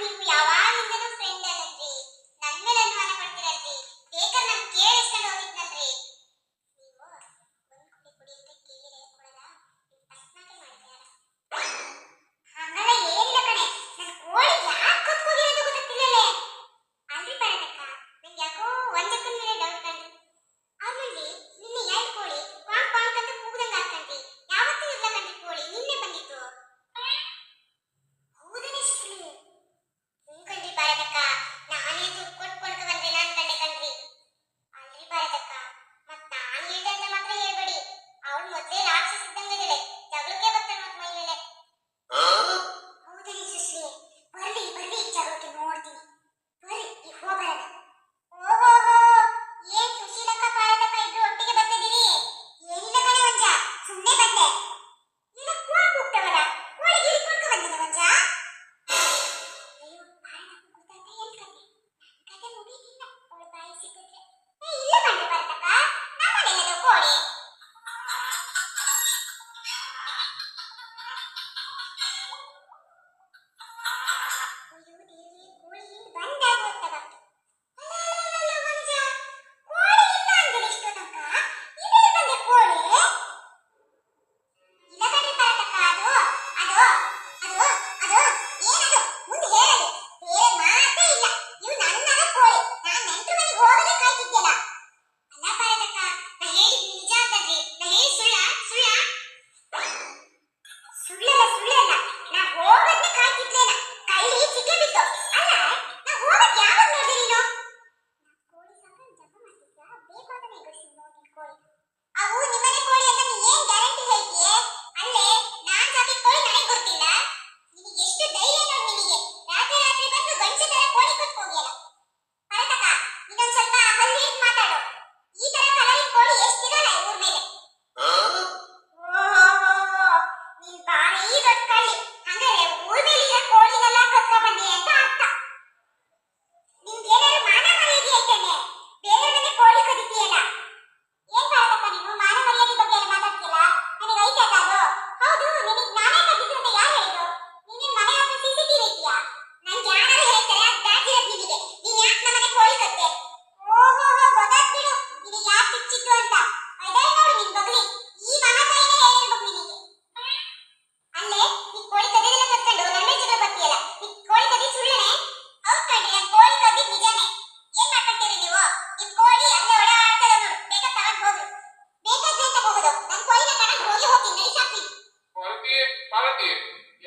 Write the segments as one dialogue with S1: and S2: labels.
S1: ನೀವು ಯಾವಾಗಿಂದನೂ ಫ್ರೆಂಡ್ ಅಲ್ಲಂದ್ರಿ. ನನ್ನ ಮೇಲೆ ಅನುಮಾನ ಪಡ್ತೀರಲ್ರಿ. ಬೇಕಾದ್ರೆ ನಾನು ಕೇಳಿಸ್ಕೊಂಡು ಹೋಗಿದ್ನಲ್ರಿ. ನೀವು ಒಂದು ಕುಡಿ ಅಂತ ಕೇಳಿದ್ರೆ ಕೊಡಲ್ಲ. ಅಸ್ನಾಕೆ ಮಾಡ್ತೀರ. ಹಂಗಲ್ಲ ಏನಿಲ್ಲ ಕಣೆ. ನನ್ನ ಕೋಳಿ ಯಾಕೆ ಕತ್ಕೋಗಿರೋದು ಗೊತ್ತಿಲ್ಲಲೇ. ಅಲ್ರಿ ಬರದಕ್ಕ, ನಂಗೆ ಯಾಕೋ ಒಂದಕ್ಕನ ಮೇಲೆ ಡೌಟ್ ಕಂಡ್ರಿ. ಆಮೇಲೆ ನಿನ್ನೆ ಎರಡು ಕೋಳಿ ಪಾಂಕ್ ಪಾಂಕ್ ಅಂತ ಕೂಗದಂಗೆ ಹಾಕಂಡ್ರಿ. ಯಾವತ್ತೂ ಇಲ್ಲ ಕಣ್ರಿ ಕೋಳಿ, ನಿನ್ನೆ ಬಂದಿತ್ತು. ಹೌದನೇ ಸುಳ್ಳಿ. ಕಣ್ರಿ ಭಾರತಕ್ಕ, ನಾನೇ ದುಡ್ಡು ಕೊಟ್ಕೊಂಡು ಬಂದ್ರೆ ನಾನು ಕಂಡೆ ಕಣ್ರಿ. ಅಲ್ರಿ ಭಾರತಕ್ಕ, ಮತ್ ನಾನು ಹೇಳ್ದೆ ಅಂತ ಮಾತ್ರ ಹೇಳ್ಬೇಡಿ. ಅವಳು ಮೊದಲೇ ರಾಕ್ಷಸ ಇದ್ದಂಗಿದ್ದಾಳೆ, ಜಗಳಕ್ಕೆ ಬರ್ತಾಳೆ ಮತ್ ಮೈ ಮೇಲೆ. ಹೌದನೇ ಸುಶ್ಲಿ, ಬರ್ಲಿ ಬರ್ಲಿ ಜಗಳಕ್ಕೆ ನೋಡ್ತೀನಿ. ಬರ್ರಿ ಈಗ ಹೋಗೋಣ. ಓಹೋ, ಏನ್ ಸುಶೀಲಕ್ಕ ಭಾರತಕ್ಕ ಇಬ್ರು ಒಟ್ಟಿಗೆ ಬರ್ತಿದ್ದೀರಿ? ಏನಿಲ್ಲ ಕಣೆ ಮಂಜ, ಸುಮ್ಮನೆ ಬಂದೆ. ಇಲ್ಲ ಕೋಳಿ ಕೂಗ್ತವಲ್ಲ, ಕೋಳಿಗೆ ಹಿಡ್ಕೊಂಡು ಬಂದಿದೆ ಮಂಜ. ಅಯ್ಯೋ ಭಾರತಕ್ಕ ಗೊತ್ತಾಯ್ತಾ ಏನ್ ಕತೆ? ಕತೆ ಮುಗೀತಿಲ್ಲ, ಅವಳ ಬಾಯಿ ಸಿಕ್ಕಿದ್ರೆ. ಇಲ್ಲ ಕಣ್ರಿ ಭಾರತಕ್ಕ, ನಮ್ಮನೆಲ್ಲದ ಕೋಳಿ. ಅಯ್ಯೋ ದೇವ್ರೇ, ಕೋಳಿ ಹಿಂಡ್ ಬಂದಾಗ ಗೊತ್ತಾಗತ್ತೆ. ಅಲ್ಲ ಮಂಜ, ಕೋಳಿ ಇಲ್ಲ ಅಂದ್ರೆ ಇಷ್ಟು ತನಕ ಇಲ್ಲೇ ಬಂದೆ ಕೋಳಿ. ಇಲ್ಲ ಕಣ್ರಿ ಭಾರತಕ್ಕ, ಅದು ಅದು ಅದು ಏನದು ಮುಂದೆ ಹೇಳಲಿ. ಬೇರೆ ಮಾತೇ ಇಲ್ಲ. ನೀವು ನನ್ನ ಕೋಳಿ, ನಾನು ನೆಂಟ್ರ ಮನೆಗೆ ಹೋಗದೆ ಕಾಯ್ತಿದ್ದೆಲ್ಲ. ಅಲ್ಲ ಭಾರತಕ್ಕ, ನಾ ಹೇಳಿದ್ ನಿಜ ಅಂತಂದ್ರಿ. ನಾ ಹೇಳಿ ಸುಳ್ಳಲ್ಲ. ನಾ ಹೋಗದ್ನೆ ಕಾಯ್ತಿದ್ಲೇನ, ಕೈಲಿ ಸಿಕ್ಕೆ ಬಿತ್ತು. ಅಲ್ಲ, ನಾ ಹೋಗದ್ ಯಾವಾಗ ನೋಡ್ದೆ ನೀನು? ಕೋಳಿ ಸಾಕಂಗ್ ಜಪ ಮಾಡ್ತಿದ್ಯಾ? ಬೇಕು ಅಂತಾನೆ ಎಗರ್ಸಿದ್ ನೋಡಿ ಕೋಳಿ. ಅವು ನಿಮ್ಮನೆ ಕೋಳಿ ಅಂತ ನೀ ಏನ್ ಗ್ಯಾರಂಟಿ ಹೇಳ್ತೀಯೇ? ಅಲ್ಲೇ ನಾನ್ ಸಾಕಿದ ಕೋಳಿ ನನಗೆ ಗೊತ್ತಿಲ್ಲ. ನಿನಗೆ ಎಷ್ಟು ಧೈರ್ಯ ನೋಡಿ ನಿನಗೆ. ರಾತ್ರಿ ಬಂದು ಗಂಡಸ ತರ ಕೋಳಿ ಕಟ್ಕೋಗಿಯಲ್ಲ. ಭಾರತಕ್ಕ, ಇನ್ನೊಂದ್ ಸ್ವಲ್ಪ ಹಲ್ಲಿ ಇಟ್ಟು ಮಾತಾಡು. ಈ ತರ ಕಲರಿನ ಕೋಳಿ ಎಷ್ಟಿರಲ್ಲ ಊರ್ ಮೇಲೆ. ನೀನ್ ಬಾರಿ ದೊಡ್ಡ ಕಳ್ಳಿ. ಹಂಗಾರೆ ಊರ್ ಮೇಲೆ ಇರೋ ಕೋಳಿನೆಲ್ಲ ಕತ್ಕ ಬಂದಿ ಅಂತ ಅರ್ಥ. ನಿಮ್ಗೇನಾದ್ರು ಮಾನ ಮರ್ಯಾದೆ ಐತೇನೆ? ಬೇರೆ ಮನೆ ಕೋಳಿ ಕದಿತೀಯಲ್ಲ. ಏನ್ ಭಾರತಕ್ಕ, ನೀನು ಮಾನ ಮರ್ಯಾದೆ ಬಗ್ಗೆ ಎಲ್ಲ ಮಾತಾಡ್ತಿಯಲ್ಲ, ನನಗೆ ಐತಲ್ಲ ಅದು. ಹೌದು, ನಿನಗೆ ನಾನೇ ಕದ್ದಿದ್ದು ಅಂತ ಯಾರು ಹೇಳಿದ್ರು? ನೀನೇನ್ ಮನೆ ಹತ್ರ CCTV ಇದೆಯಾ? ನನ್ ಯಾರು ಹೇಳ್ತಾರೆ ಅದು ದಾಟಿರೋದು ನಿನಗೆ. ನೀನ್ ಯಾಕೆ ನಮ್ಮನೆ ಕೋಳಿ ಕದ್ದೆ? ಓಹೋ, ಗೊತ್ತಾಗ್ ಬಿಡು ನಿನಗೆ ಯಾಕೆ ಚಿಚ್ಚಿತ್ತು ಅಂತ. ಅದೇ ನೋಡು ನಿನ್ ಬಗ್ಲಿ, ಈ ಮಹಾತಾಯಿನೇ ಹೇಳಿರ್ಬೇಕು ನಿನಗೆ. ಅಲ್ಲೇ ನೀ ಕೋಳಿ ಕದಿದೆಲ್ಲ ಕತ್ಕೊಂಡು ನನ್ನ ಮೇಲೆ ಜಗಳ ಬರ್ತೀಯಲ್ಲ. ನೀ ಕೋಳಿ ಕದಿದ್ ಸುಳ್ಳನೆ? ಹೌದ್ ಕಣ್ರಿ, ನಾನು ಕೋಳಿ ಕದಿದ್ ನಿಜಾನೇ. ಏನ್ ಮಾಡ್ಕೊಂತೀರಿ ನೀವು? ನಿಮ್ ಕೋಳಿ ಅಲ್ಲೇ ಓಡಾಡ್ತದ ನೋಡು, ಬೇಕಾದ್ ತಗೊಂಡ್ ಹೋಗ್ರಿ. ಬೇಕಾದ್ರೆ ಅಂತ ಹೋಗೋದು, ನನ್ ಕೋಳಿನ ತಗೊಂಡ್ ಹೋಗ್ತೀನಿ, ನಡಿ ಸಾಕ್ತೀನಿ.
S2: ಪಾರ್ವತಿ,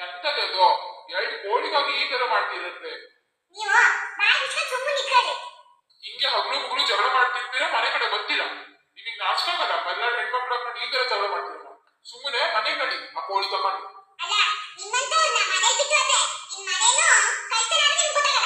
S2: ಎಂತದದು? ಎರಡು ಕೋಳಿಗಾಗಿ ಈ ತರ ಮಾಡ್ತಿರುತ್ತೆ?
S1: ನೀವು ಬಾಯಿ ಮುಚ್ಕೊಂಡು ಸುಮ್ಮನೆ ನಿಂತ್ಕೊಳ್ರಿ.
S2: ಹಿಂಗೆ ಹಗ್ಲು ಮುಗ್ಲು ಜಗಳ ಮಾಡ್ತಿರ್ತೀರಾ, ಮನೆ ಕಡೆ ಗೊತ್ತಿಲ್ಲ. ನಿಮಗೆ ನಾಚ್ಕಾಗಲ್ಲ? ಬಲ್ಲಾಡ್ ಹೆಣ್ಮಕ್ಳು ಹಾಕೊಂಡು ಈ ತರ ಜಗಳ ಮಾಡ್ತೀರ? ಸುಮ್ಮನೆ ಮನೆಗೆ ನಡಿ, ಆ ಕೋಳಿ ತಗೊಂಡು.
S1: ಅಲ್ಲ, ನಿಮ್ಮಂತವ್ರನ್ನ ಮನೆಗೆ ಬಿಟ್ಟು ಹೋದ್ರೆ ನಿಮ್ ಮನೇನು ಕಳ್ತನ ಅಂತ ನಿಮ್ಗೆ ಗೊತ್ತಾಗಲ್ಲ.